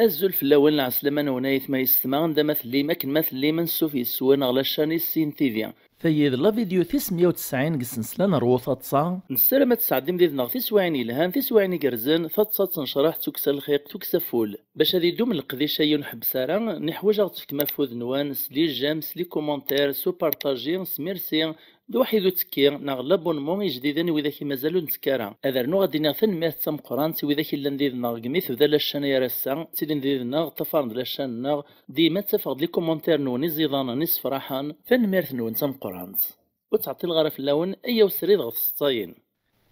الزول في الأول عسلامة ونايث ما يستمع عند مثلي مثلي من سوف يسوان على الشاني السين تيفيا فيد لا فيديو 990 قسنسلان روثة تصا نسلامة تسعدم ديد نغ تسواني لهان تسواني قرزان ثاتصا تنشرح تكسى الخيق تكسى فول باش هذي دوم القديشة ينحب سارة نحوج غتفك مفوذ نوان سلي جام سلي كومونتير سو بارطاجي سميرسي دو واحد تكير ناغ لابونمون جديدا وإذا كي مازالو نتكارا هذا رنو غادي ناغ ثنمية تم قران وإذا كي لنديد ناغ قميث وذا لاشان يا راسا تيلي نديد ناغ تفارد لاشان ناغ ديما تفاقد لي كومونتير نوني زيضانا نص فرحان ثنمية نون تم قران وتعطي الغرف اللون أي وسريد غف السطاين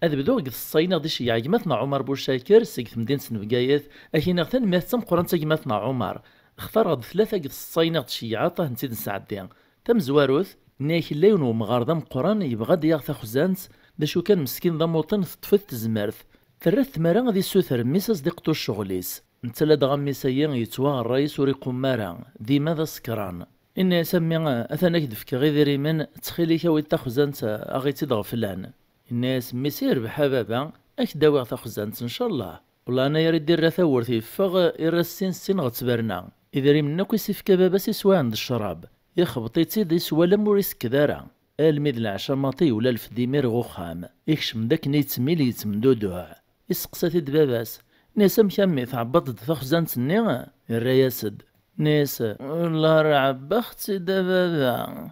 هذا بدو قد الصين غادي شي عجمتنا عمر بوشاكر سيك مدينة سنبقايث أكينا ثنمية تم قران تجمتنا عمر اختار غاد ثلاثة قد الصين غاد شي عطاه نسيد نسعدين تم زواروث ناك الليون ومغارضة مقران يبغى دياغ تاخزانت داشو كان مسكين ذا موطن تطفت تزمرت ثرات ثمارا غادي سوثر ميساس ديقتو الشغليس نتلا دغا ميسايا يتوا الرئيس وريقوم مارا ديما ذا سكران إن يسمي أثنا كدفك غير ريمن تخيلي كاوي تاخزانت أغيتي دغفلان الناس ميسير بحبابا أكداوي تاخزانت إن شاء الله والله أنا يريد دير ثورتي فغ إرسين سين غتبرنا إذا ريمنا كيسيف كبابا سيسوا عند الشراب يخبطيتي دي سوالا موريس كدارا الميد العشا ماطي ولا الفديمير غوخام يكشم داك نيتسميل يتمدودوها يسقساتي دباباس ناس مكمي تعبط تخزانت النيغ الرياسد ناس والله راه بختي دبابا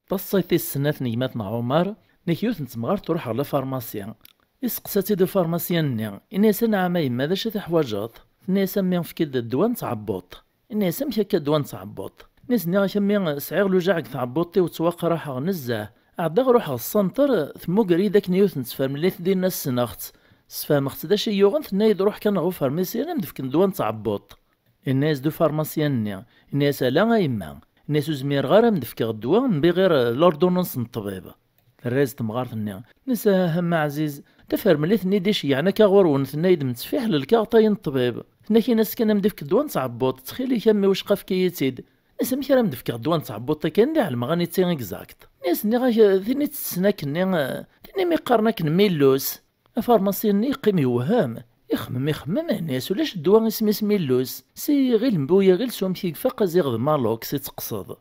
طصيتي السنات نيماتنا عمر نكيوث نتمغار تروح على فارماسيان يسقساتي دو فارماسيان نيغ الناس نعماي ماذا شي تحواجات ناس مي فكيد الدوان تعبط الناس مي هكا الدوان تعبط ناس نيغا كمي سعير لوجاعك تعبطي وتواق راح نزاه عدا روح السنتر ثمو قري داك نيوث نتفاهم اللي تدير ناس سناخت سفامخت دا شي يوغن ثنايد روح كان غو فارماسيان ندفك الدوان تعبط الناس دو فارماسيان نيغ الناس لا غايما الناس زمير غير مدفك الدوان نبي غير لوردونونس الطبيب الراز تمغارت النيغ ناس هم عزيز تفهم اللي ثني ديش يعني كغور ثنايد متسفيح للكاطاين الطبيب ثنا كي ناس كان مدفك دوان تعبط تخيلي كمي واش قاف كيتيد ناس مي كان مدفك دوان تعبط كان دي على المغاني تي اكزاكت ناس ني غا ثني تسناك ني ثني مي قارناك ميلوس الفارماسي ني يقيم يوهام يخمم الناس ولاش الدواء اسميس ميلوس سي غير المبويا غير سوم كي فاق زيغ مالوك سي تقصد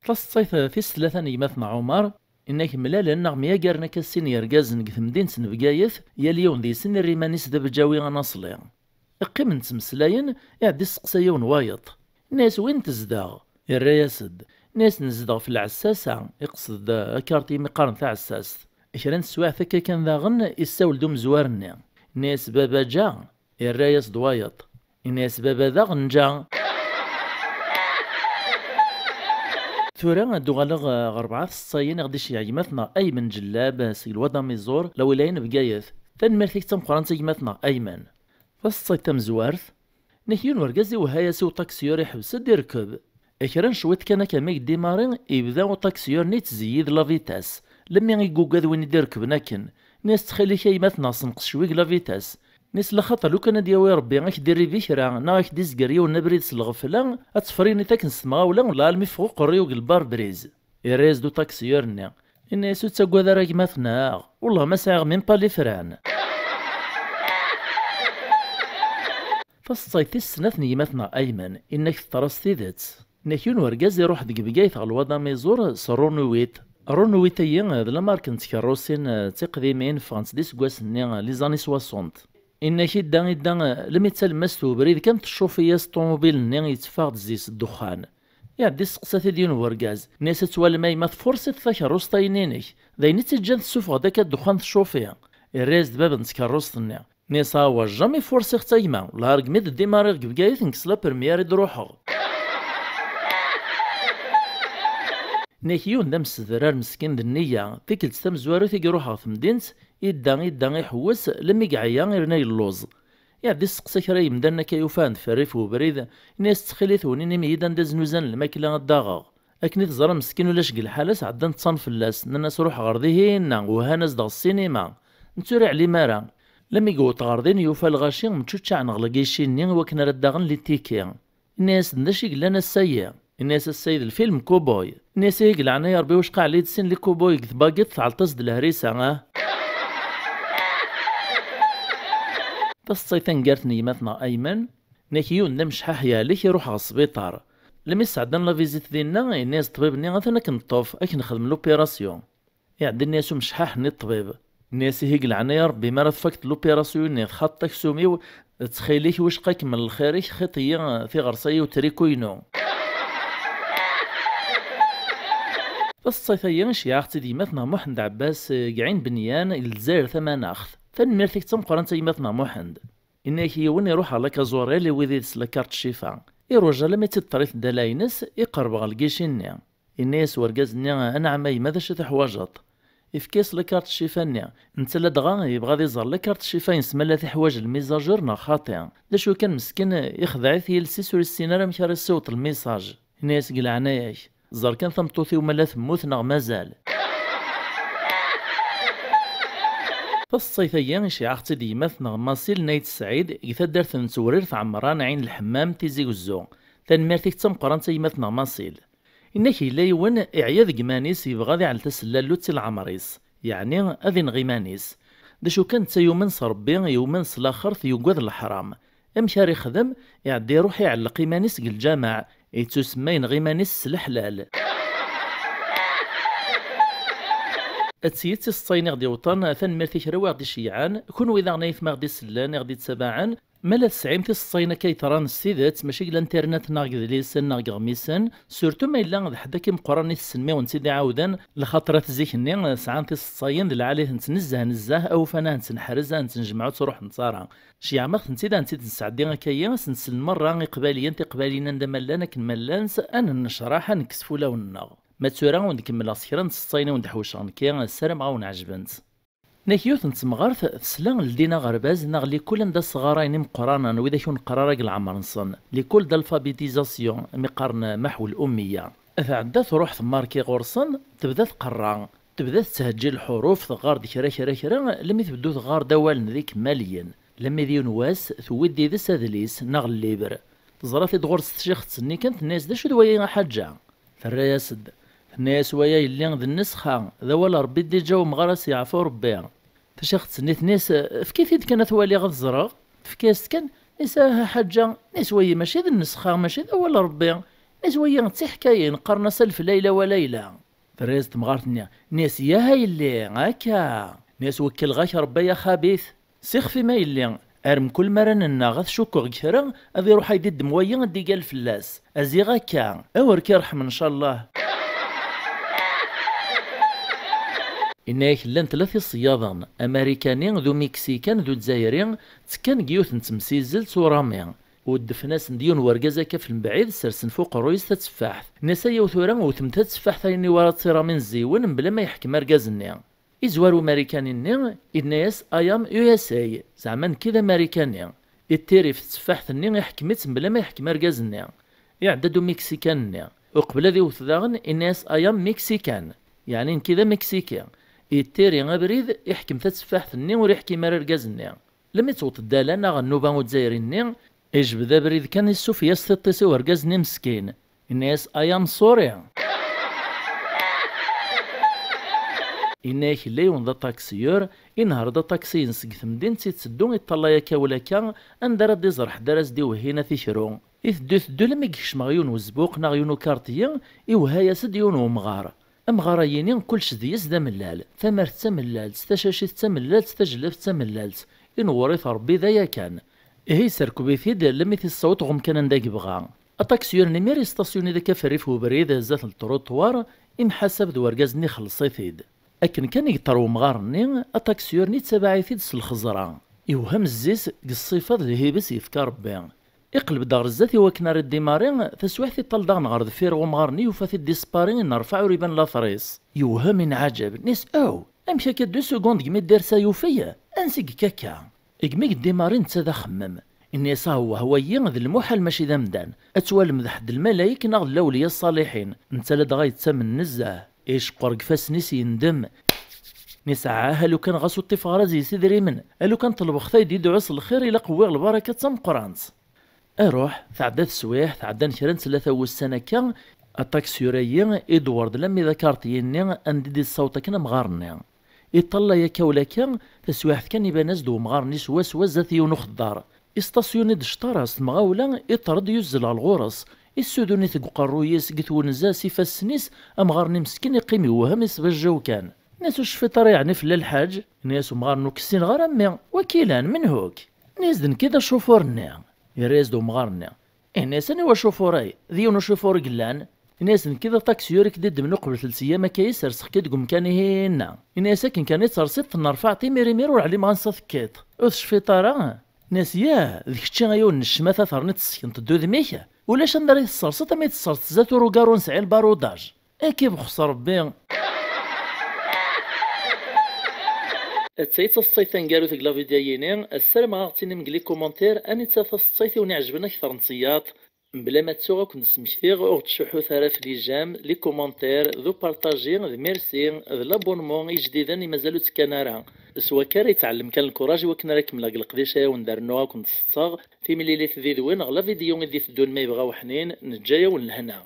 تصيف في الثلاثة نيمات مع عمر إنك ملال النغمية قارنا كالسين يرقازن في مدينة نبقايث يا اليوم دي سن الريمانيس دا بجاوي غناصلي اقيم نتمسلاين يعدي السقسايون وايط ناس وين تزداغ الرياسد ناس نزداغ في العساسة يقصد كارتي مقارن تاع عساس إشران سواع ثكا كان ذاغن يساول دوم زوارنا ناس بابا جا الرياس دوايط ناس بابا ذاغن جا ثورا دوغالغ غربعة الصاين غدي شي عيماتنا أيمن جلاب سي الوضع ميزور لولاين بقايث تنمرثيك تم قران سيجماتنا أيمن فالصيت تم زوارث نحيون ورقازي وهايا سو طاكسيور يحبس يركب اكران شويت كان كاميك ديمارين يبداو طاكسيور نيت زيد لافيتاس لما يقوقاد وين يدير ركبناكن ناس تخلي كيماتنا سنقص شويك لافيتاس ناس لخاطر لو كان دياوي ربي غاك ديري ذكرى ناك ديز كاريو نبريد الغفله اتفريني تاك نسمع ولا لا المفوق الريوق البار بريز الريز دو طاكسيورنا الناس تسقوا ذا راك ماثنا والله ما ساغ من بالي فران فالصيت السنة نيماتنا أيمن إنك ترى ذات نكيون ورقاز يروح ديك بقايث على الوضع ميزور سرونويت رونويت هي هاد لامارك نتكروسين تقديمين فرانس ديس كواسني لي زاني 60 إنك يدا لم يتلمستو بريد كانت الشوفية الطوموبيل ني يتفاقد زيس الدخان يعدي السقسات ديال ورقاز ناس توالماي ما فرصة تكروس طاينينك ذاين تجان السوف غداك الدخان الشوفية الراز دباب نتكروسني نيسا هو جامي فورسي ختايما لا رقميد ديماري بقايث نكسلا برمياري دروحو ناكيون دام السذرار مسكين النية تيكلت تم زوارو تيروحها في مدينة يدا يحوس لمي قعيا يرنا اللوز يعدي السقسا كرا يمدانا كيوفان فريف وبريد ناس تخليثوني نمي يدا نداز نوزان الماكلة الداغا أكني تزرى مسكين ولا شكل حالس عدان تصنف اللاس الناس روح غرضيهن وهانس داغ السينما نتوري علي مارا لمي قوت غارضين يوفا الغاشي متشوتشا عن غلقيشيني وكنا رداغن لي تيكي الناس نداش يقلنا السيا الناس السيد الفيلم كوبوي الناس يقلعنا يا ربي واش قاع لي تسين لي كوبوي باقيت تعلطز د الهريسة تصيثن قالتني يماتنا ايمن ناكيون نم شحاح يالك يروح على السبيطار لما يسعدنا لا فيزيت ديالنا الناس طبيبني غاثنا كنطوف اك نخدم لوبيراسيون يعد الناس مشحاح ني الطبيب الناس يقلعنا يا ربي ما فكت لوبيراسيون ني خطك سومي تخيليك واش قاك من الخيريك خطيه في غرسيه وتريكوينو الصيفية شي اختي ديماتنا محمد عباس قاعين بنيان الجزائر ثمان اخت فنميرتك تمقرن تيماتنا محمد انك يون يروح على كازوريل ويديس لكارت شيفا يروج لما تطريف دلاينس يقرب غالكيشينيا الناس ورقازنيا انا عماي ماذا شي حواجط افكيس لكارت شيفانيا انت لا دغا يبغى يزر لكارت شيفا يسمى لا حوايج الميزاجور نا خاطئ داشو كان مسكين يخدع في السيسور السينارا مكار الصوت الميساج الناس قلعنايا زر كان ثمطوثي وملا ثموت نغ مازال فالصيفية شي عختي ديمات نغ ماسيل نايت سعيد يثدر ثنتورير في عمران عين الحمام تيزي وزو تنميرتك تمقران تيمات نغ ماسيل إنك إلا يون إعياذ قمانيس يبغى ذي على تسلالو تي العمريس يعني أذن غيمانيس داشو كان تيومن صربي يومن سلاخر يوقظ الحرام أمشار يخدم يعدي يروح يعلق إيمانيس الجامع يتسمين غيمانيس الحلال اتسيت الصيني غدي وطن ثنمرتي كرا غدي شيعان كون اذا غنايف ما غدي سلان غدي تباعا مالا تسعيم في الصينه كيتران السيدات ماشي الانترنت ناغ ليسن ناغ غميسن سورتو ما الا غد حدا كيمقراني السنمي ونسيدي عاودان لخاطرات زيكني ساعان في الصين د العاليه نتنزه او فانا نتنحرز نتنجمعو تروح نصارى شي عام نتيدا نسعدي هكايا سنسل مره قباليا قبالينا ندملنا كنملانس انا نشرح نكسفو لوننا ما تسورا ونكمل أسكرا نتصينا وندحوش غنكي السلام غاون عجبنت ناكيوث نتمغارث تسلان لدينا غرباز نغلي كل ندا صغارين مقرانا وإذا كون قرارا العمر نصن لكل دا الفابيتيزاسيون مقارن محو الأمية أثعدا تروح ثماركي غورصن تبدا تقرا تبدا تسهجي الحروف ثغار دي كرا لما تبدو ثغار دوال ذيك ماليا لما ذي نواس ثودي ذا سادليس نغل ليبر تزرا في دغورس تشيخ تسني كانت الناس دا شو دوايا حاجة فرياسد الناس ويا يلي ذ النسخة ذا ولا ربي دي جاو مغارس يعفو ربي تشخت نيت ناس فكيف كان ثوالي غد زرا فكاس كان نساها حاجة ناس ويا ماشي ذ النسخة ماشي ذا ولا ربي ناس ويا تي حكاية نقرنا سلف ليلة وليلة فريزت مغارتنيا ناس يا هاي اللي هاكا ناس وكل غاك ربي يا خبيث سيخ في ما يلي ارم كل مرة نغاث شكو كثرا اذي روح يدد مويا دي قال فلاس ازي غاكا اوركي رحم ان شاء الله إنك لان ثلاثة صيادان أمريكانيين ذو مكسيكان ذو جزائريين تكان جيوث نتمسيزل سورامي ودفناس نديون ورقازا كف بعيد سرسن فوق رويس تتفاح نسايا وثورا وثم تتفاح ثاني ورا تصيرامين زيون بلا ما يحكم رقازني إزوارو أمريكانيين الناس أيام يو اس اي زعما كذا أمريكاني التيري في تتفاح ثاني يحكمت بلا ما يحكم رقازني يعددو مكسيكان وقبل ذي وثداغن الناس أيام مكسيكان يعني كذا مكسيكي التيري غابريد يحكم تتفاح ثني وريحكي مرر رقازني لما توط الدالة غنوبا وتزايريني يجب ذا بريد كان يسوف يستطيسي ورقازني مسكين الناس ايام سوريا إناك اللي يونضا طاكسيور إنهار دا طاكسي نسق ثمدين تيتسدو يطلع ياكا ولا كا أندرا دي زرح دراس دي وهينا ثيشرو يثدو لما يكشم غيون وزبوق ناغيونو كارتيا يوهايا سد يون ومغار أمغاريين كلش ديس دا ملال ثمرت تملالت تشاشيت تملالت تجلفت تملالت إنوريث ربي ذايا كان هي سركوبي فيد لمي في الصوت غم كان نداك بغا الطاكسيور نمير يستاسيوني ذاك فريف وبريد زات التروطوار إمحسب دو ورقازني خلصي فيد أكن كان يطرو مغارني الطاكسيور ني تبعي فيد الخزرة يوهم الزيس قصيفة ذهي بس يفكر ربي يقلب دار الزات وكنا ردي مارين تسويحتي طلدان غرد فير ومغارني وفاتي ديسبارين نرفع ريبان لافريس يوهم من عجب ناس امشي كا 2 سكوند كمي دير سايوفيا انسيك كاكا اكميك ديمارين تسادا خمم الناس هو ذا المحال ماشي ذا مدان اتوالم ذا حد الملايك ناغ الاولياء الصالحين انت لا دغا يتسمن نزاه ايش قرق فاس نيس يندم نسعاها لو كان غاسو الطفاره زي سيدري من لو كان طلب خثاي يدعو الخير الى قوي البركه تم قرانت اروح تعدى السوايح تعدى نكران 3 وسنة كان التاكسيوريين ادوارد لم ذكرتيني اندي الصوت كان مغارني يطلع يا كولا كان تسواح كان يبان زدو مغارني سوا زاتي ونخضر استاسيوني دشطارس مغاولا يطرد يزل على الغرس السودوني ثقو الرويس قت ونزا سيفا السنيس امغارني مسكين يقيم يوهم يسبجو كان ناس الشفيطر يعني في الحاج ناس مغارنو كسين غرامي وكيلان من هوك ناس دن كذا شوفورنا يريزدو مغارنا ناس انا وشوفوراي ذيونو شوفور قلان ناس كذا تاكسيوريك دد من قبل 3 ايام كيسر سخكيت قم كان هنا ناس كان يترصد نرفع تيميري ميرو على ما نصفكيت الشفيطر ناس ياه ذيك الشي غيون الشماثه ثرنت السكن تدو ذميكا ولاش ندري الصرصه ما يتصرص زاتو روكارو نسعي الباروداج كيف خص ربي تسيت الصيت نقالو ثق لا فيديوينين السلام غاغتيني مقلي كومونتير اني تافا الصيت ونعجبنا كثر نصيات بلا ما تسوغ كنت سمكتيغ او تشحو ثلاث لي جام لي كومونتير ذو بارطاجي ذو ميرسي ذو لابونمون جديدا اللي مازالو تسكانارا سوا كان يتعلم كان الكوراج وكنا راك ملاق القديشه وندرنوها كنت تصاغ في مليليت ذي ذوين غلا فيديو غادي تدون ما يبغاو حنين نجايا ونلهنا